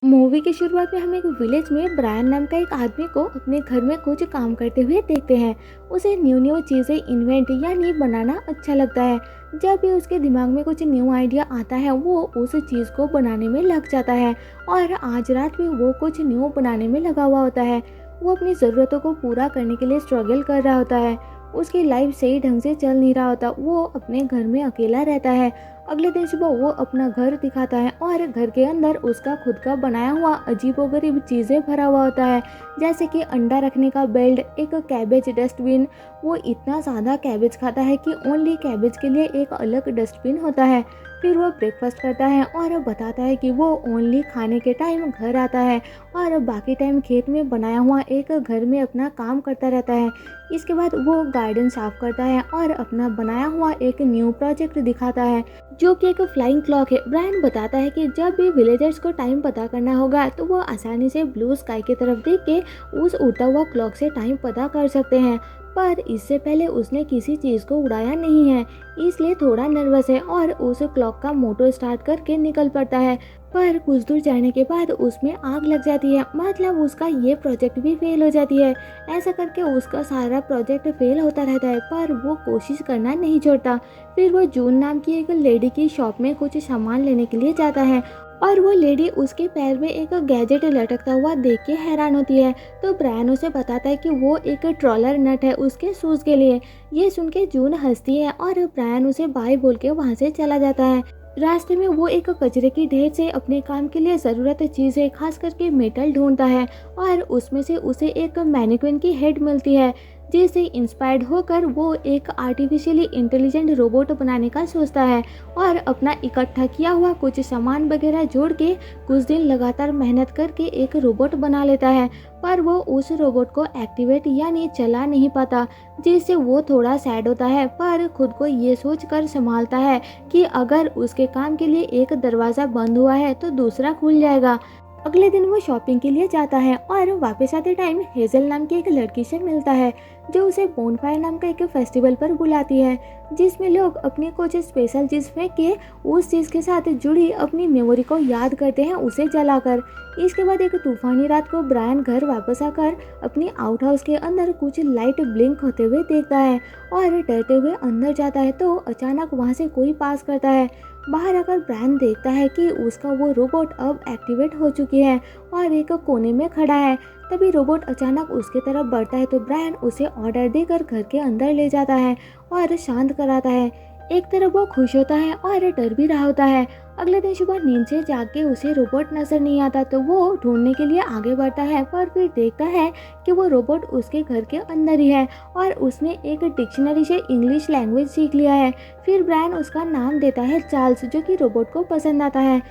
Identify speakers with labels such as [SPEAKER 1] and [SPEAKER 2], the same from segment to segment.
[SPEAKER 1] Movie की शुरुआत में हम एक विलेज में ब्रायन नाम का एक आदमी को अपने घर में कुछ काम करते हुए देखते हैं। उसे न्यू न्यू चीज़ें इन्वेंट यानी बनाना अच्छा लगता है। जब भी उसके दिमाग में कुछ न्यू आइडिया आता है वो उस चीज़ को बनाने में लग जाता है। और आज रात में वो कुछ न्यू बनाने में लगा हुआ होता है। वो अपनी ज़रूरतों को पूरा करने के लिए स्ट्रगल कर रहा होता है। उसकी लाइफ सही ढंग से चल नहीं रहा होता, वो अपने घर में अकेला रहता है। अगले दिन सुबह वो अपना घर दिखाता है और घर के अंदर उसका खुद का बनाया हुआ अजीबोगरीब चीज़ें भरा हुआ होता है, जैसे कि अंडा रखने का बेल्ट, एक कैबेज डस्टबिन। वो इतना ज़्यादा कैबेज खाता है कि ओनली कैबेज के लिए एक अलग डस्टबिन होता है। फिर वो ब्रेकफास्ट करता है और बताता है कि वो ओनली खाने के टाइम घर आता है और बाकी टाइम खेत में बनाया हुआ एक घर में अपना काम करता रहता है। इसके बाद वो गार्डन साफ करता है और अपना बनाया हुआ एक न्यू प्रोजेक्ट दिखाता है, जो कि एक फ्लाइंग क्लॉक है। ब्रायन बताता है कि जब भी विलेजर्स को टाइम पता करना होगा तो वो आसानी से ब्लू स्काई की तरफ देख के उस उड़ता हुआ क्लॉक से टाइम पता कर सकते हैं। पर इससे पहले उसने किसी चीज़ को उड़ाया नहीं है, इसलिए थोड़ा नर्वस है और उस क्लॉक का मोटर स्टार्ट करके निकल पड़ता है। पर कुछ दूर जाने के बाद उसमें आग लग जाती है, मतलब उसका ये प्रोजेक्ट भी फेल हो जाती है। ऐसा करके उसका सारा प्रोजेक्ट फेल होता रहता है, पर वो कोशिश करना नहीं छोड़ता। फिर वो जून नाम की एक लेडी की शॉप में कुछ सामान लेने के लिए जाता है और वो लेडी उसके पैर में एक गैजेट लटकता हुआ देख के हैरान होती है। तो ब्रायन उसे बताता है कि वो एक ट्रॉलर नट है उसके शूज़ के लिए। ये सुन के जून हंसती है और ब्रायन उसे बाय बोल के वहाँ से चला जाता है। रास्ते में वो एक कचरे की ढेर से अपने काम के लिए ज़रूरत चीज़ें खास करके मेटल ढूंढता है और उसमें से उसे एक मैनिक्विन की हेड मिलती है, जिससे इंस्पायर्ड होकर वो एक आर्टिफिशियली इंटेलिजेंट रोबोट बनाने का सोचता है और अपना इकट्ठा किया हुआ कुछ सामान वगैरह जोड़ के कुछ दिन लगातार मेहनत करके एक रोबोट बना लेता है। पर वो उस रोबोट को एक्टिवेट यानी चला नहीं पाता, जिससे वो थोड़ा सैड होता है, पर खुद को ये सोचकर संभालता है कि अगर उसके काम के लिए एक दरवाज़ा बंद हुआ है तो दूसरा खुल जाएगा। अगले दिन वो शॉपिंग के लिए जाता है और वापस आते टाइम हेजल नाम की एक लड़की से मिलता है, जो उसे बोनफायर नाम का एक फेस्टिवल पर बुलाती है, जिसमें लोग अपनी कुछ स्पेशल चीज़ फेंक के उस चीज़ के साथ जुड़ी अपनी मेमोरी को याद करते हैं उसे जलाकर। इसके बाद एक तूफानी रात को ब्रायन घर वापस आकर अपनी आउट हाउस के अंदर कुछ लाइट ब्लिंक होते हुए देखता है और डरते हुए अंदर जाता है तो अचानक वहाँ से कोई पास करता है। बाहर आकर ब्रायन देखता है कि उसका वो रोबोट अब एक्टिवेट हो चुकी है और एक कोने में खड़ा है। तभी रोबोट अचानक उसके तरफ बढ़ता है तो ब्रायन उसे ऑर्डर देकर घर के अंदर ले जाता है और शांत कराता है। एक तरफ वो खुश होता है और डर भी रहा होता है। अगले दिन सुबह नींद से जाग के उसे रोबोट नजर नहीं आता तो वो ढूंढने के लिए आगे बढ़ता है, पर फिर देखता है कि वो रोबोट उसके घर के अंदर ही है और उसने एक डिक्शनरी से इंग्लिश लैंग्वेज सीख लिया है। फिर ब्रायन उसका नाम देता है चार्ल्स, जो कि रोबोट को पसंद आता है।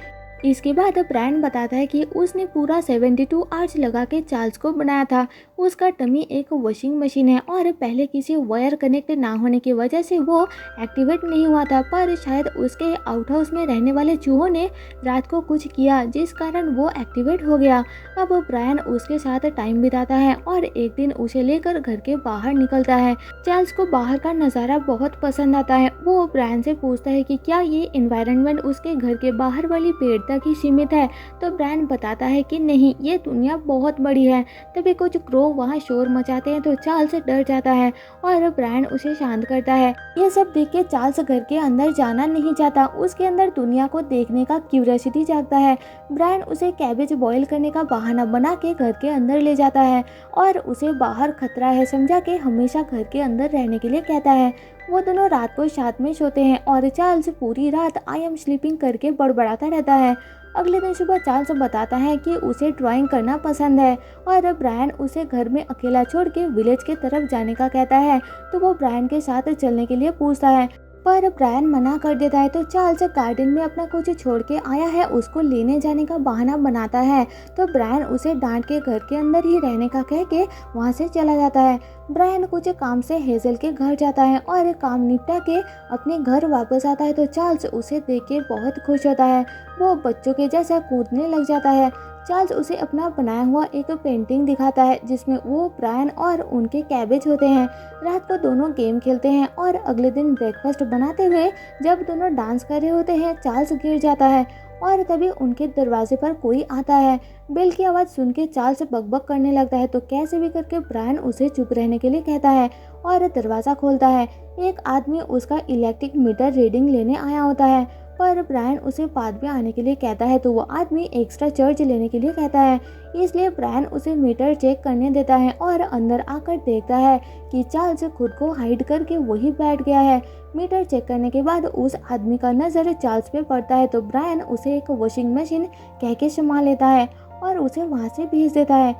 [SPEAKER 1] इसके बाद ब्रायन बताता है कि उसने पूरा 72 आवर्स लगा के चार्ल्स को बनाया था। उसका टमी एक वॉशिंग मशीन है और पहले किसी वायर कनेक्ट ना होने की वजह से वो एक्टिवेट नहीं हुआ था, पर शायद उसके आउट हाउस में रहने वाले चूहों ने रात को कुछ किया जिस कारण वो एक्टिवेट हो गया। अब ब्रायन उसके साथ टाइम बिताता है और एक दिन उसे लेकर घर के बाहर निकलता है। चार्ल्स को बाहर का नज़ारा बहुत पसंद आता है। वो ब्रायन से पूछता है कि क्या ये एनवायरनमेंट उसके घर के बाहर वाली पेड़ तक ही सीमित है, तो ब्रायन बताता है कि नहीं, ये दुनिया बहुत बड़ी है। तभी कुछ क्रो वहाँ शोर मचाते हैं तो चार्ल्स डर जाता है और ब्रायन उसे शांत करता है। ये सब देख के चार्ल्स घर के अंदर जाना नहीं चाहता, उसके अंदर दुनिया को देखने का क्यूरियोसिटी जागता है। ब्रायन उसे कैबेज बॉईल करने का बहाना बना के घर के अंदर ले जाता है और उसे बाहर खतरा है समझा के हमेशा घर के अंदर रहने के लिए कहता है। वो दोनों रात को साथ में सोते हैं और चार्ल्स पूरी रात आई एम स्लीपिंग करके बड़बड़ाता रहता है। अगले दिन सुबह चार्ल्स बताता है कि उसे ड्राइंग करना पसंद है और ब्रायन उसे घर में अकेला छोड़ के विलेज के तरफ जाने का कहता है, तो वो ब्रायन के साथ चलने के लिए पूछता है, पर ब्रायन मना कर देता है। तो चार्ल्स गार्डन में अपना कुछ छोड़ के आया है उसको लेने जाने का बहाना बनाता है, तो ब्रायन उसे डांट के घर के अंदर ही रहने का कह के वहाँ से चला जाता है। ब्रायन कुछ काम से हेजल के घर जाता है और काम निपटा के अपने घर वापस आता है तो चार्ल्स उसे देख के बहुत खुश होता है। वो बच्चों के जैसा कूदने लग जाता है। चार्ल्स उसे अपना बनाया हुआ एक पेंटिंग दिखाता है जिसमें वो ब्रायन और उनके कैबेज होते हैं। रात को दोनों गेम खेलते हैं और अगले दिन ब्रेकफास्ट बनाते हुए जब दोनों डांस कर रहे होते हैं चार्ल्स गिर जाता है और तभी उनके दरवाजे पर कोई आता है। बेल की आवाज़ सुन के चार्ल्स बकबक करने लगता है तो कैसे भी करके ब्रायन उसे चुप रहने के लिए कहता है और दरवाज़ा खोलता है। एक आदमी उसका इलेक्ट्रिक मीटर रीडिंग लेने आया होता है पर ब्रायन उसे बाद में आने के लिए कहता है तो वो आदमी एक्स्ट्रा चार्ज लेने के लिए कहता है। इसलिए ब्रायन उसे मीटर चेक करने देता है और अंदर आकर देखता है कि चार्ल्स खुद को हाइड करके वही बैठ गया है। मीटर चेक करने के बाद उस आदमी का नज़र चार्ल्स पे पड़ता है तो ब्रायन उसे एक वॉशिंग मशीन कह के संभाल लेता है और उसे वहाँ से भेज देता है।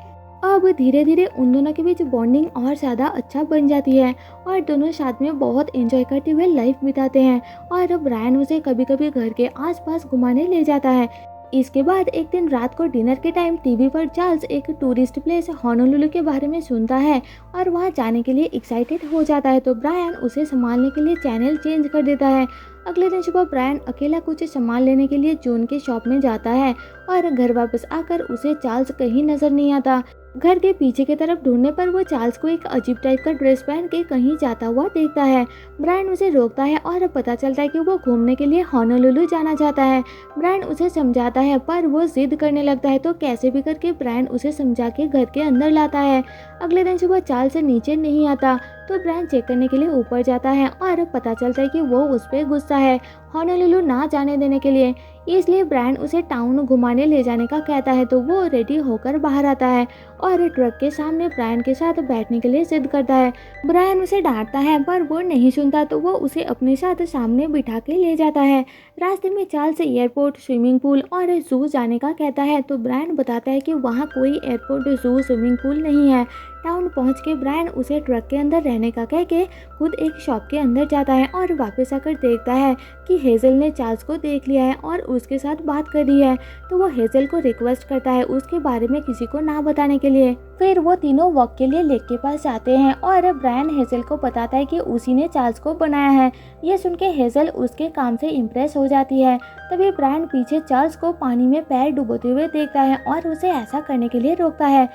[SPEAKER 1] अब धीरे धीरे उन दोनों के बीच बॉन्डिंग और ज़्यादा अच्छा बन जाती है और दोनों साथ में बहुत एंजॉय करते हुए लाइफ बिताते हैं और ब्रायन उसे कभी कभी घर के आसपास घुमाने ले जाता है। इसके बाद एक दिन रात को डिनर के टाइम टीवी पर चार्ल्स एक टूरिस्ट प्लेस होनोलुलु के बारे में सुनता है और वहां जाने के लिए एक्साइटेड हो जाता है तो ब्रायन उसे संभालने के लिए चैनल चेंज कर देता है। अगले दिन सुबह ब्रायन अकेला कुछ सामान लेने के लिए जॉन के शॉप में जाता है और घर वापस आकर उसे चार्ल्स कहीं नजर नहीं आता। घर के पीछे की तरफ ढूंढने पर वो चार्ल्स को एक अजीब टाइप का ड्रेस पहन के कहीं जाता हुआ देखता है। ब्रायन उसे रोकता है और पता चलता है कि वो घूमने के लिए होनोलुलु जाना चाहता है। ब्रायन उसे समझाता है पर वो जिद करने लगता है तो कैसे भी करके ब्रायन उसे समझा के घर के अंदर लाता है। अगले दिन सुबह चार्ल्स नीचे नहीं आता तो ब्रायन चेक करने के लिए ऊपर जाता है और पता चलता है कि वो उस पर गुस्सा है होनोलुलु ना जाने देने के लिए। इसलिए ब्रायन उसे टाउन घुमाने ले जाने का कहता है तो वो रेडी होकर बाहर आता है और ट्रक के सामने ब्रायन के साथ बैठने के लिए जिद करता है। ब्रायन उसे डांटता है पर वो नहीं सुनता तो वो उसे अपने साथ सामने बिठा के ले जाता है। रास्ते में चार्ल्स एयरपोर्ट, स्विमिंग पूल और जू जाने का कहता है तो ब्रायन बताता है कि वहाँ कोई एयरपोर्ट, जू, स्विमिंग पूल नहीं है। टाउन पहुँच के ब्रायन उसे ट्रक के अंदर रहने का कह के खुद एक शॉप के अंदर जाता है और वापस आकर देखता है कि हेज़ल ने चार्ल्स को देख लिया है और उसके साथ बात कर रही है तो वो हेज़ल को रिक्वेस्ट करता है उसके बारे में किसी को ना बताने के लिए। फिर वो तीनों वॉक के लिए लेक के पास जाते हैं और ब्रायन हेज़ल को बताता है कि उसी ने चार्ल्स को बनाया है। ये सुन के हेज़ल उसके काम से इम्प्रेस हो जाती है। तभी ब्रायन पीछे चार्ल्स को पानी में पैर डुबोते हुए देखता है और उसे ऐसा करने के लिए रोकता है।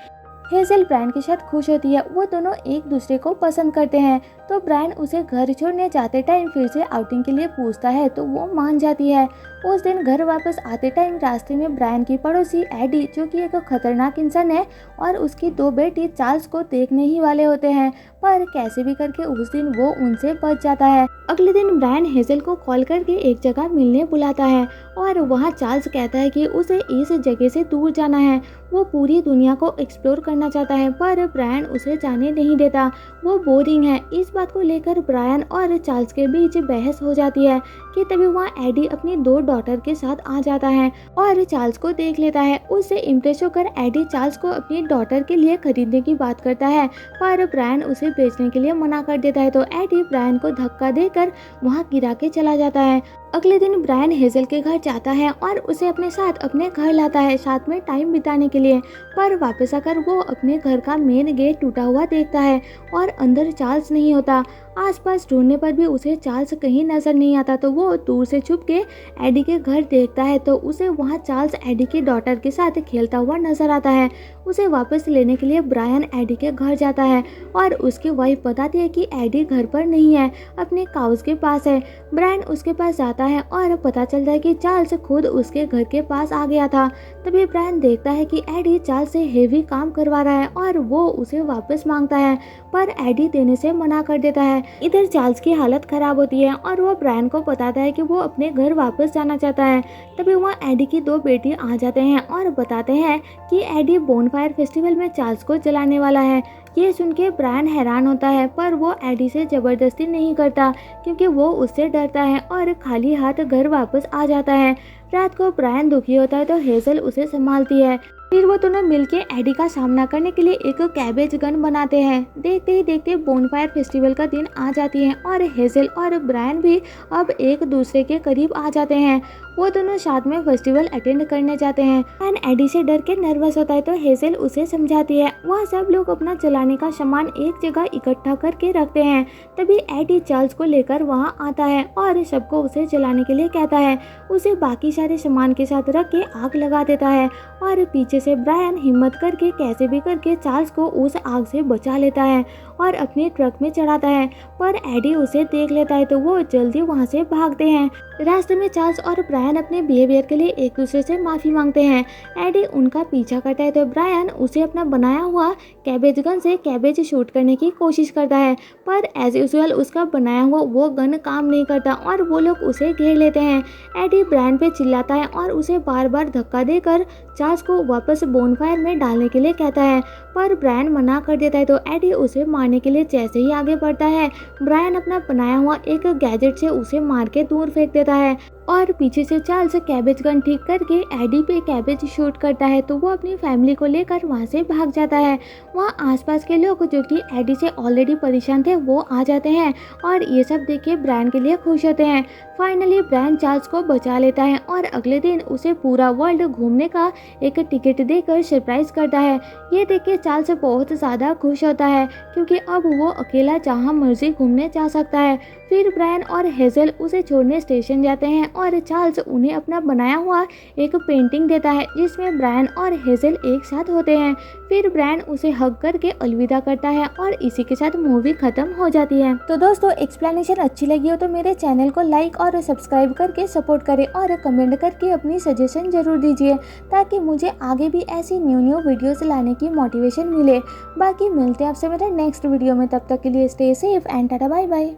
[SPEAKER 1] हेज़ल ब्रायन के साथ खुश होती है, वो दोनों एक दूसरे को पसंद करते हैं तो ब्रायन उसे घर छोड़ने जाते टाइम फिर से आउटिंग के लिए पूछता है तो वो मान जाती है। उस दिन घर वापस आते टाइम रास्ते में ब्रायन की पड़ोसी एडी जो कि एक खतरनाक इंसान है और उसकी दो बेटी चार्ल्स को देखने ही वाले होते हैं पर कैसे भी करके उस दिन वो उनसे बच जाता है। अगले दिन ब्रायन हेज़ल को कॉल करके एक जगह मिलने बुलाता है और वहाँ चार्ल्स कहता है कि उसे इस जगह से दूर जाना है। वो पूरी दुनिया को एक्सप्लोर करना चाहता है पर ब्रायन उसे जाने नहीं देता, वो बोरिंग है। इस बात को लेकर ब्रायन और चार्ल्स के बीच बहस हो जाती है कि तभी वहाँ एडी अपनी दो डॉटर के साथ आ जाता है और चार्ल्स को देख लेता है। उससे इम्प्रेस होकर एडी चार्ल्स को अपनी डॉटर के लिए खरीदने की बात करता है पर ब्रायन उसे बेचने के लिए मना कर देता है तो एडी ब्रायन को धक्का देकर वहाँ गिरा के चला जाता है। अगले दिन ब्रायन हेज़ल के घर जाता है और उसे अपने साथ अपने घर लाता है साथ में टाइम बिताने के लिए पर वापस आकर वो अपने घर का मेन गेट टूटा हुआ देखता है और अंदर चार्ल्स नहीं होता। आसपास ढूंढने पर भी उसे चार्ल्स कहीं नजर नहीं आता तो वो दूर से छुप के एडी के घर देखता है तो उसे वहाँ चार्ल्स एडी की डॉटर के साथ खेलता हुआ नजर आता है। उसे वापस लेने के लिए ब्रायन एडी के घर जाता है और उसकी वाइफ बताती है कि एडी घर पर नहीं है, अपने काउस के पास है। ब्रायन उसके पास जाता है और पता चलता है कि चार्ल्स खुद उसके घर के पास आ गया था। तभी ब्रायन देखता है कि एडी चार्ल्स से हेवी काम करवा रहा है और वो उसे वापस मांगता है पर एडी देने से मना कर देता है। इधर चार्ल्स की हालत खराब होती है और वो ब्रायन को बताता है कि वो अपने घर वापस जाना चाहता है। तभी वहाँ एडी की दो बेटी आ जाते हैं और बताते हैं कि एडी बोनफायर फेस्टिवल में चार्ल्स को जलाने वाला है। ये सुन के ब्रायन हैरान होता है पर वो एडी से ज़बरदस्ती नहीं करता क्योंकि वो उससे डरता है और खाली हाथ घर वापस आ जाता है। रात को ब्रायन दुखी होता है तो हेज़ल उसे संभालती है। फिर वो दोनों मिलके एडी का सामना करने के लिए एक कैबेज गन बनाते हैं। देखते ही देखते बोनफायर फेस्टिवल का दिन आ जाती है और हेज़ल और ब्रायन भी अब एक दूसरे के करीब आ जाते हैं वो दोनों साथ में फेस्टिवल अटेंड करने जाते हैं। ब्रायन एडी से डर के नर्वस होता है तो हेजल उसे समझाती है। वहाँ सब लोग अपना चलाने का सामान एक जगह इकट्ठा करके रखते हैं। तभी एडी चार्ल्स को लेकर वहाँ आता है और सबको उसे जलाने के लिए कहता है। उसे बाकी सारे सामान के साथ रख के आग लगा देता है और पीछे से ब्रायन हिम्मत करके कैसे भी करके चार्ल्स को उस आग से बचा लेता है और अपने ट्रक में चढ़ाता है। पर एडी उसे देख लेता है तो वो जल्दी वहाँ से भागते हैं। रास्ते में चार्ल्स और ब्रायन अपने बिहेवियर के लिए एक दूसरे से माफ़ी मांगते हैं। एडी उनका पीछा करता है तो ब्रायन उसे अपना बनाया हुआ कैबेज गन से कैबेज शूट करने की कोशिश करता है, पर एज यूजुअल उसका बनाया हुआ वो गन काम नहीं करता और वो लोग उसे घेर लेते हैं। एडी ब्रायन पे चिल्लाता है और उसे बार बार धक्का देकर चार्ल्स को वापस बोनफायर में डालने के लिए कहता है, पर ब्रायन मना कर देता है तो एडी उसे मारने के लिए जैसे ही आगे बढ़ता है, ब्रायन अपना बनाया हुआ एक गैजेट से उसे मार के दूर फेंक देता है और पीछे से चार्ल्स कैबेज गन ठीक करके एडी पे कैबेज शूट करता है तो वो अपनी फैमिली को लेकर वहाँ से भाग जाता है। वहाँ आसपास के लोग जो कि एडी से ऑलरेडी परेशान थे वो आ जाते हैं और ये सब देख के ब्रायन के लिए खुश होते हैं। फाइनली ब्रायन चार्ल्स को बचा लेता है और अगले दिन उसे पूरा वर्ल्ड घूमने का एक टिकट देकर सरप्राइज करता है। ये देख के चार्ल्स बहुत ज़्यादा खुश होता है क्योंकि अब वो अकेला जहाँ मर्जी घूमने जा सकता है। फिर ब्रायन और हेजल उसे छोड़ने स्टेशन जाते हैं और चार्ल्स उन्हें अपना बनाया हुआ एक पेंटिंग देता है जिसमें ब्रायन और हेजल एक साथ होते हैं। फिर ब्रायन उसे हग करके अलविदा करता है और इसी के साथ मूवी खत्म हो जाती है। तो दोस्तों एक्सप्लेनेशन अच्छी लगी हो तो मेरे चैनल को लाइक और सब्सक्राइब करके सपोर्ट करें और कमेंट करके अपनी सजेशन जरूर दीजिए ताकि मुझे आगे भी ऐसी न्यू वीडियोस लाने की मोटिवेशन मिले। बाकी मिलते हैं आपसे मेरे नेक्स्ट वीडियो में, तब तक के लिए stay safe and tata bye bye.